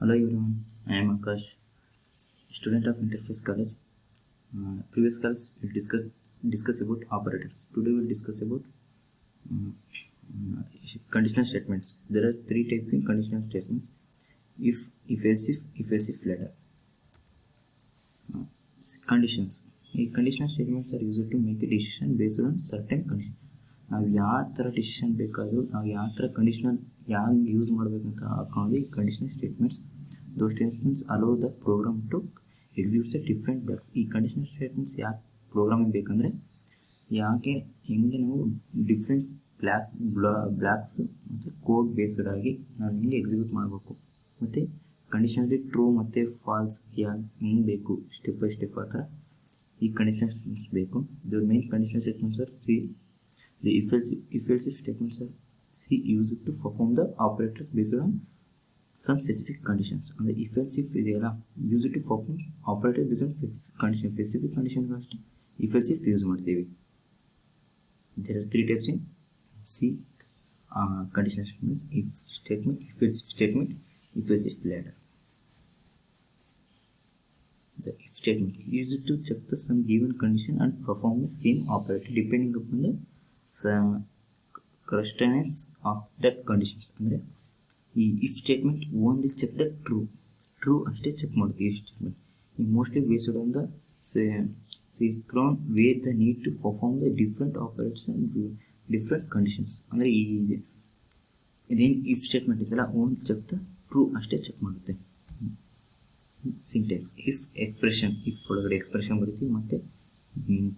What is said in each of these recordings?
Hello everyone, I am Akash, student of Interface College. Previous class we discuss about operators. Today we will discuss about conditional statements. There are three types in conditional statements: if else if later. Conditions. Conditional statements are used to make a decision based on certain conditions. ನಾವು ಯಾವ ಥರ decision ಬೇಕಾದರೂ ನಾವು ಯಾವ ಥರ conditional ಹ್ಯಾಂಗೆ use ಮಾಡಬೇಕಂತ ಹಾಕೊಂಡು ಈ conditional statements those statements allow the program to execute the different blocks. ಈ ಕಂಡೀಷ್ನಲ್ ಸ್ಟೇಟ್ಮೆಂಟ್ಸ್ ಯಾಕೆ ಪ್ರೋಗ್ರಾಮಿಂಗ್ ಬೇಕಂದರೆ ಹೆಂಗೆ ನಾವು ಡಿಫ್ರೆಂಟ್ ಬ್ಲಾಕ್ಸ್ ಮತ್ತು ಕೋಡ್ ಬೇಸ್ಡ್ ಆಗಿ ನಾವು ಹೆಂಗೆ ಎಕ್ಸಿಕ್ಯೂಟ್ ಮಾಡಬೇಕು ಮತ್ತು ಕಂಡೀಷನಲ್ಲಿ ಟ್ರೂ ಮತ್ತು ಫಾಲ್ಸ್ ಹೆಂಗೆ ಬೇಕು ಸ್ಟೆಪ್ ಬೈ ಸ್ಟೆಪ್ ಆ ಥರ ಈ ಕಂಡೀಷನಲ್ ಸ್ಟೇಟ್ಮೆಂಟ್ಸ್ ಬೇಕು. The main conditional statements are The if-else statements are used to perform the operators based on some specific conditions. And the if-else used to perform operators based on specific conditions ಅಷ್ಟೇ if-else use ಮಾಡ್ತೀವಿ. There are three types in C conditional statements: if statement, if-else statement, if-else later. The if statement is used to check the some given condition and perform the same operator depending upon the correctness of that conditions. ಅಂದರೆ ಈ if statement only check the true ಅಷ್ಟೇ check ಮಾಡುತ್ತೆ. ಈ statement ಈ mostly based on the synchron where the need to perform the different operation different conditions. ಅಂದರೆ ಇದೇನು if statement ಇದೆಲ್ಲ only check the true ಅಷ್ಟೇ ಚೆಕ್ ಮಾಡುತ್ತೆ. ಸಿಂಟ್ಯಾಕ್ಸ್: ಇಫ್ ಎಕ್ಸ್ಪ್ರೆಷನ್, ಇಫ್ ಒಳಗಡೆ ಎಕ್ಸ್ಪ್ರೆಷನ್ ಬರುತ್ತೆ ಮತ್ತು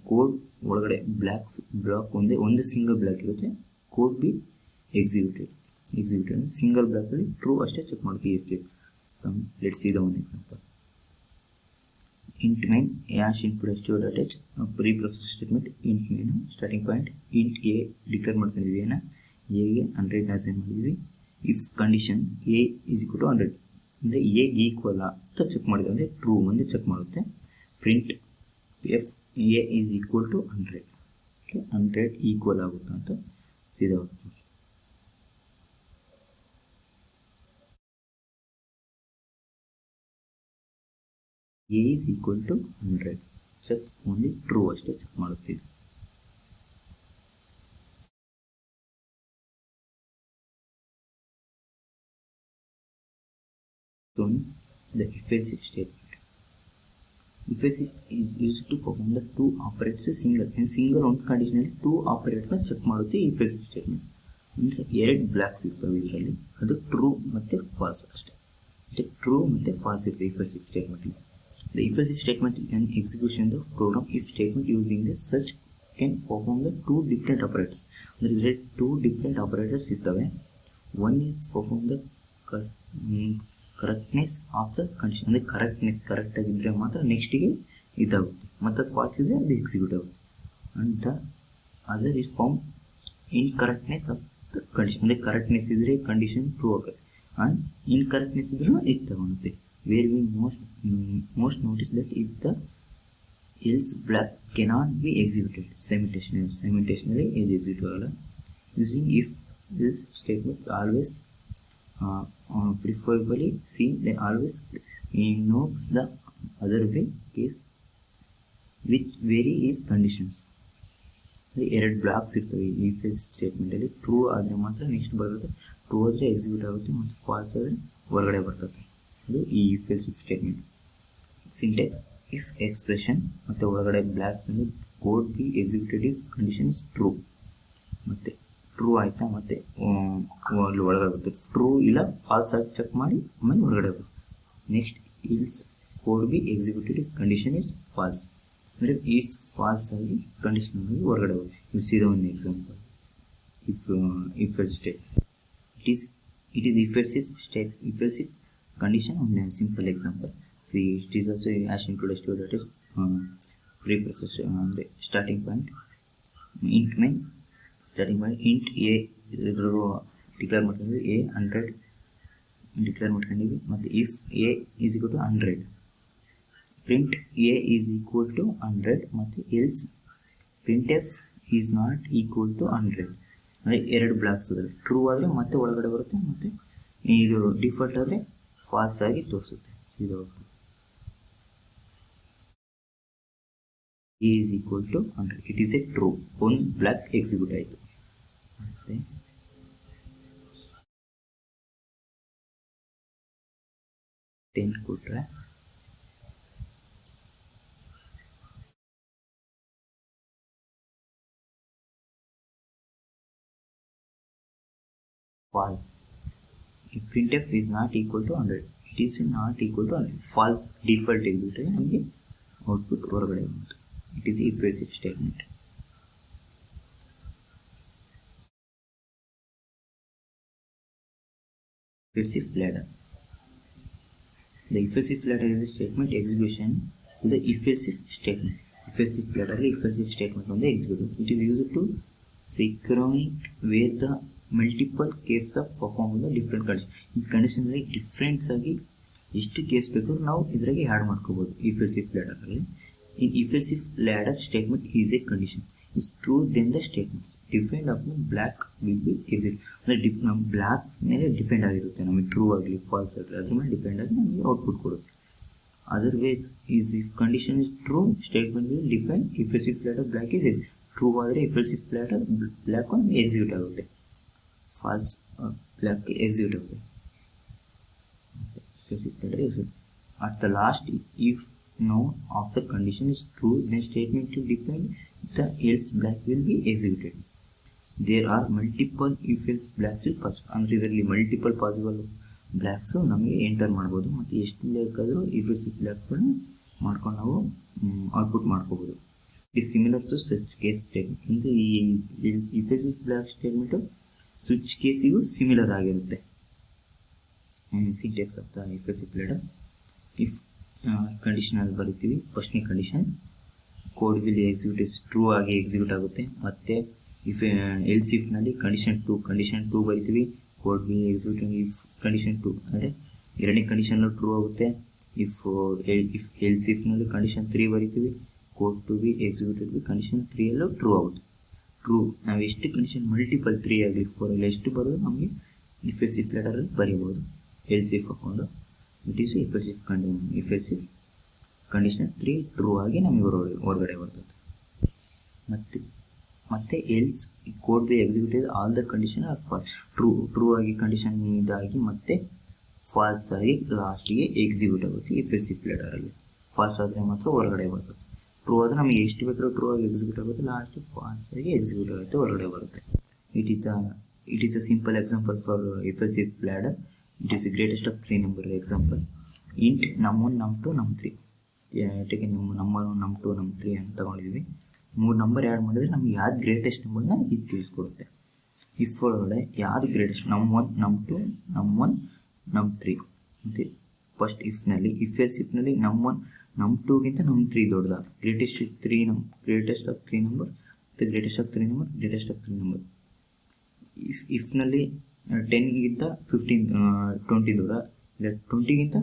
ಕೋಡ್ ಒಳಗಡೆ ಬ್ಲಾಕ್ ಒಂದು ಸಿಂಗಲ್ ಬ್ಲಾಕ್ ಇರುತ್ತೆ. ಕೋಡ್ ಬಿ ಎಕ್ಸಿಕ್ಯೂಟೆಡ್ ಸಿಂಗಲ್ ಬ್ಲಾಕಲ್ಲಿ ಟ್ರೂ ಅಷ್ಟೇ ಚೆಕ್ ಮಾಡುತ್ತೆ. If let's C the one example. Int main hash input S dot H pre process statement. Int main starting point int A declare ಮಾಡ್ಕೊಂಡಿದ್ವಿ. ಎಗೆ 100 assign ಮಾಡಿದ್ವಿ. If condition A is equal to 100 ಅಂದರೆ ಎಗೆ equal ಅಂತ check ಮಾಡಿದೆ ಅಂದರೆ true ಮುಂದೆ check ಮಾಡುತ್ತೆ. Print f a is equal to 100. 100 equal ಆಗುತ್ತೆ ಅಂತ ಸೀದಾ ಹೋಗ್ತೀವಿ. A is equal to 100 check only true ಅಷ್ಟೇ ಚೆಕ್ ಮಾಡುತ್ತೀವಿ. The if-else statement. If-else is used to perform the two operates single ಒಂದು ಕಂಡೀಷನಲ್ಲಿ ಟೂ ಆಪರೇಟ್ಸ್ನ ಚೆಕ್ ಮಾಡುತ್ತೆ if-else ಸ್ಟೇಟ್ಮೆಂಟ್. ಅಂದರೆ ಎರಡು ಬ್ಲಾಕ್ಸ್ ಇರ್ತವೆ ಇದರಲ್ಲಿ, ಅದು ಟ್ರೂ ಮತ್ತು ಫಾಲ್ಸ್ ಅಷ್ಟೇ. ಮತ್ತು ಟ್ರೂ ಮತ್ತು ಫಾಲ್ಸ್ ಇರ್ತದೆ if-else ಸ್ಟೇಟ್ಮೆಂಟಲ್ಲಿ. The if-else statement and execution of program if statement using the such can perform the two different operators. ಅಂದರೆ ಟೂ ಡಿಫ್ರೆಂಟ್ ಆಪರೇಟರ್ಸ್ ಇರ್ತವೆ. One is perform the correctness of the condition. ಅಂದರೆ ಕರೆಕ್ಟಾಗಿದ್ದರೆ ಮಾತ್ರ ನೆಕ್ಸ್ಟಿಗೆ ಇದಾಗುತ್ತೆ, ಮತ್ತು ಅದು falls ಇದ್ದರೆ ಅದು execute ಆಗುತ್ತೆ. And the other is form incorrectness of the condition. ಅಂದರೆ ಕರೆಕ್ಟ್ನೆಸ್ ಇದ್ದರೆ ಕಂಡೀಷನ್ ಟ್ರೂ ಆಗುತ್ತೆ, ಆ್ಯಂಡ್ ಇನ್ಕರೆಕ್ಟ್ನೆಸ್ ಇದ್ರೂ ಇದು ತಗೊಳುತ್ತೆ. Where we most notice that if the else block cannot be executed simultaneously ಇದು ಎಕ್ಸಿಕ್ಯೂಟ್ ಆಗಲ್ಲ. Using if else statement always preferably seen they always invokes the other way case with various conditions. ಎರಡು blocks ಇರ್ತವೆ if else ಸ್ಟೇಟ್ಮೆಂಟಲ್ಲಿ. True ಆದರೆ ಮಾತ್ರ next ಬರುತ್ತೆ, true ಆದರೆ execute ಆಗುತ್ತೆ, ಮತ್ತು ಫಾಲ್ಸ್ ಆದರೆ ಹೊರಗಡೆ ಬರ್ತದೆ. ಅದು ಈ if else statement. Syntax: if expression ಮತ್ತು ಒಳಗಡೆ ಬ್ಲಾಕ್ಸಲ್ಲಿ code be executed if condition is true. ಮತ್ತು ಟ್ರೂ ಆಯಿತಾ, ಮತ್ತು ಅಲ್ಲಿ ಒಳಗಡೆ ಬರುತ್ತೆ. ಟ್ರೂ ಇಲ್ಲ ಫಾಲ್ಸ್ ಆಗಿ ಚೆಕ್ ಮಾಡಿ ಆಮೇಲೆ ಹೊರಗಡೆ ಬರುತ್ತೆ. Next else code be executed is condition is false. ಅಂದರೆ ಈಸ್ ಫಾಲ್ಸ್ ಆಗಿ ಕಂಡೀಷನ್ ಆಗಿ ಹೊರಗಡೆ ಬರುತ್ತೆ. You see the one example. if-else statement. It is if-else condition on a simple example. See, it is also as introduced to that is pre-process starting point. Int main starting point int a declare ಮಾಡ್ಕೊಂಡಿದ್ವಿ. a 100 declare ಮಾಡ್ಕೊಂಡಿದ್ವಿ. ಮತ್ತು if a is equal to 100 print a is equal to 100 ಮತ್ತು else print F is not equal to 100. ಅಂದರೆ ಎರಡು blocks ಅದರಲ್ಲಿ true ಆದರೆ ಮತ್ತೆ ಒಳಗಡೆ ಬರುತ್ತೆ, ಮತ್ತು ಇದು ಡಿಫಾಲ್ಟ್ ಆದರೆ ಫಾಲ್ಸ್ ಆಗಿ ತೋರಿಸುತ್ತೆ. ಸೀದಾ output A is equal to 100. It is a true. ಒಂದು ಬ್ಲಾಕ್ ಎಕ್ಸಿಕ್ಯೂಟ್ ಆಯಿತು. ಮತ್ತೆ 10 ಕೊಟ್ಟರೆ false. If printf is not equal to 100, it is not equal to 100. False default execute ಆಗಿ ನಮಗೆ ಔಟ್ಪುಟ್ ಹೊರಗಡೆ ಬಂತು. It is if else if statement. If else if ladder. The if else if ladder is a statement execution to the if else if statement. If else if ladder if else if statement on the execution. It is used to synchronize where the multiple cases of perform the different condition. ಈ condition ಅಲ್ಲಿ difference ಆಗಿ ಎಷ್ಟು case ಬೇಕು ನಾವು ಇದರಾಗೆ add ಮಾಡ್ಕೋಬಹುದು. If else if ladder ಅಲ್ಲಿ in if else if ladder statement is a condition is true then the statement defined upon black will be exit. ಅಂದ್ರೆ ನಮ್ಮ ಬ್ಲಾಕ್ಸ್ ಮೇಲೆ ಡಿಪೆಂಡ್ ಆಗಿರುತ್ತೆ. ನಮಗೆ ಟ್ರೂ ಆಗಲಿ ಫಾಲ್ಸ್ ಆಗಲಿ ಅದ್ರ ಮೇಲೆ ಡಿಪೆಂಡ್ ಆಗಿ ನಮಗೆ ಔಟ್ಪುಟ್ ಕೊಡುತ್ತೆ. Otherwise is if condition is true statement will define if else if ladder block is exit. True ಆದರೆ if else if ladder block ಒಂದು ಎಕ್ಸಿಕ್ಯೂಟ್ ಆಗುತ್ತೆ, ಫಾಲ್ಸ್ ಬ್ಲಾಕ್ ಎಕ್ಸಿಕ್ಯೂಟ್ ಆಗುತ್ತೆ. If else if ladder execute at the last if none of the condition is true then statement to define the else black will be executed. There are multiple if else blacks will possible. ಅಂದರೆ ಇದರಲ್ಲಿ multiple possible ಬ್ಲ್ಯಾಕ್ಸು ನಮಗೆ enter ಮಾಡ್ಬೋದು ಮತ್ತು ಎಷ್ಟು ಬೇಕಾದರೂ if else if ಬ್ಲ್ಯಾಕ್ಸ್ಗಳನ್ನ ಮಾಡ್ಕೊಂಡು ನಾವು output ಮಾಡ್ಕೋಬೋದು. It similar to switch case statement. ಅಂದರೆ ಈ if else if block statement switch ಕೇಸಿಗೂ ಸಿಮಿಲರ್ ಆಗಿರುತ್ತೆ. Syntax of the if else if ladder if ಕಂಡೀಷನಲ್ಲಿ ಬರಿತೀವಿ. ಫಸ್ಟ್ನೇ condition code will execute is true ಆಗಿ ಎಕ್ಸಿಕ್ಯೂಟ್ ಆಗುತ್ತೆ. ಮತ್ತು ಇಫ್ ಎಲ್ಸ್ ಇಫ್ನಲ್ಲಿ ಕಂಡೀಷನ್ ಟೂ ಬರಿತೀವಿ, code will execute. If condition two ಅಂದರೆ ಎರಡನೇ ಕಂಡೀಷನಲ್ಲೂ ಟ್ರೂ ಆಗುತ್ತೆ. ಇಫ್ ಎಲ್ಸ್ ಇಫ್ನಲ್ಲಿ ಕಂಡೀಷನ್ 3 ಬರಿತೀವಿ, code to be executed B condition 3ಯಲ್ಲೂ true ಆಗುತ್ತೆ. ಟ್ರೂ ನಾವು ಎಷ್ಟು ಕಂಡೀಷನ್ ಮಲ್ಟಿಪಲ್ 3 ಆಗಲಿ 4 ಆಗಲಿ ಎಷ್ಟು ಬರೋದು ನಮಗೆ ಇಫ್ ಎಲ್ಸ್ ಇಫ್ ಲ್ಯಾಡರಲ್ಲಿ ಬರೀಬೋದು. ಎಲ್ಸ್ ಇಫ್ ಹಾಕ್ಕೊಂಡು it is if else if condition 3 true ಆಗಿ ನಮಗೆ ಹೊರಗಡೆ ಬರ್ತದೆ. ಮತ್ತೆ else code be executed all the condition are false. True ಆಗಿ ಕಂಡೀಷನ್ ಇದಾಗಿ ಮತ್ತೆ ಫಾಲ್ಸ್ ಆಗಿ ಲಾಸ್ಟಿಗೆ ಎಕ್ಸಿಕ್ಯೂಟ್ ಆಗುತ್ತೆ. ಇಫ್ ಎಲ್ಸ್ ಇಫ್ ಲ್ಯಾಡರಲ್ಲಿ ಫಾಲ್ಸ್ ಆದರೆ ಮಾತ್ರ ಹೊರಗಡೆ ಬರ್ತದೆ. ಟ್ರೂ ಆದರೆ ನಮಗೆ ಎಷ್ಟು ಬೇಕಾದ್ರೂ ಟ್ರೂ ಆಗಿ ಎಕ್ಸಿಕ್ಯೂಟ್ ಆಗುತ್ತೆ, ಲಾಸ್ಟ್ ಫಾಲ್ಸ್ ಆಗಿ ಎಕ್ಸಿಕ್ಯೂಟ್ ಆಗುತ್ತೆ, ಹೊರಗಡೆ ಬರುತ್ತೆ. It is a simple example for if else if ladder. It is the greatest of 3 number example. Int num1 num2 num3 ಟೇಕೆ ನಮ್1 ನಮ್2 ನಮ್3 ಅಂತ ತಗೊಂಡಿದ್ವಿ. 3 ನಂಬರ್ ಆ್ಯಡ್ ಮಾಡಿದ್ರೆ ನಮ್ಗೆ ಯಾವ್ದು ಗ್ರೇಟೆಸ್ಟ್ ನಂಬರ್ನ ಇದು ತಿಳಿಸ್ಕೊಡುತ್ತೆ. ಇಫ್ ಒಳಗಡೆ ಯಾವುದು ಗ್ರೇಟೆಸ್ಟ್ ನಮ್1 ನಮ್2 ನಮ್1 ನಮ್3 ಮತ್ತು ಫಸ್ಟ್ ಇಫ್ನಲ್ಲಿ ಇಫ್ ಎಲ್ಸ್ ಇಫ್ನಲ್ಲಿ ನಮ್1 ನಮ್2ಗಿಂತ ನಮ್3 ದೊಡ್ಡದ. ಗ್ರೇಟೆಸ್ಟ್ ಆಫ್ 3 ನಂಬರ್ ಮತ್ತು ಗ್ರೇಟೆಸ್ಟ್ ಆಫ್ 3 ನಂಬರ್. ಇಫ್ನಲ್ಲಿ 10ಗಿಂತ 20 ದೊಡ್ಡ, ಇಲ್ಲ 20ಗಿಂತ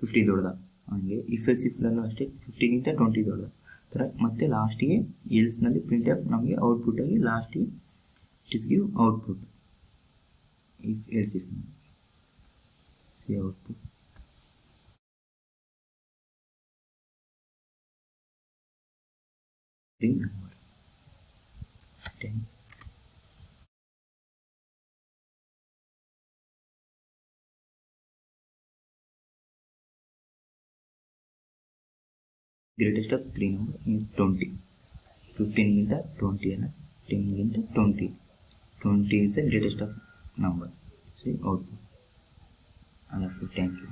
50 ದೊಡ್ಡದ. ಹಾಗೆ ಇಫ್ ಎಲ್ಸ್ ಇಫ್ನಲ್ಲೂ ಅಷ್ಟೇ 50ಗಿಂತ 20 ದೊಡ್ಡದ ಥರ. ಮತ್ತು ಲಾಸ್ಟಿಗೆ ಎಲ್ಸ್ನಲ್ಲಿ ಪ್ರಿಂಟ್ ಆಫ್ ನಮಗೆ ಔಟ್ಪುಟ್ ಆಗಿ ಲಾಸ್ಟಿಗೆ it is give output. If else if C output numbers 10 greatest of 3 number is 20. 15ಗಿಂತ 20 ಅಲ್ಲ, 10ಗಿಂತ 20 is the greatest of number. See output. Thank you.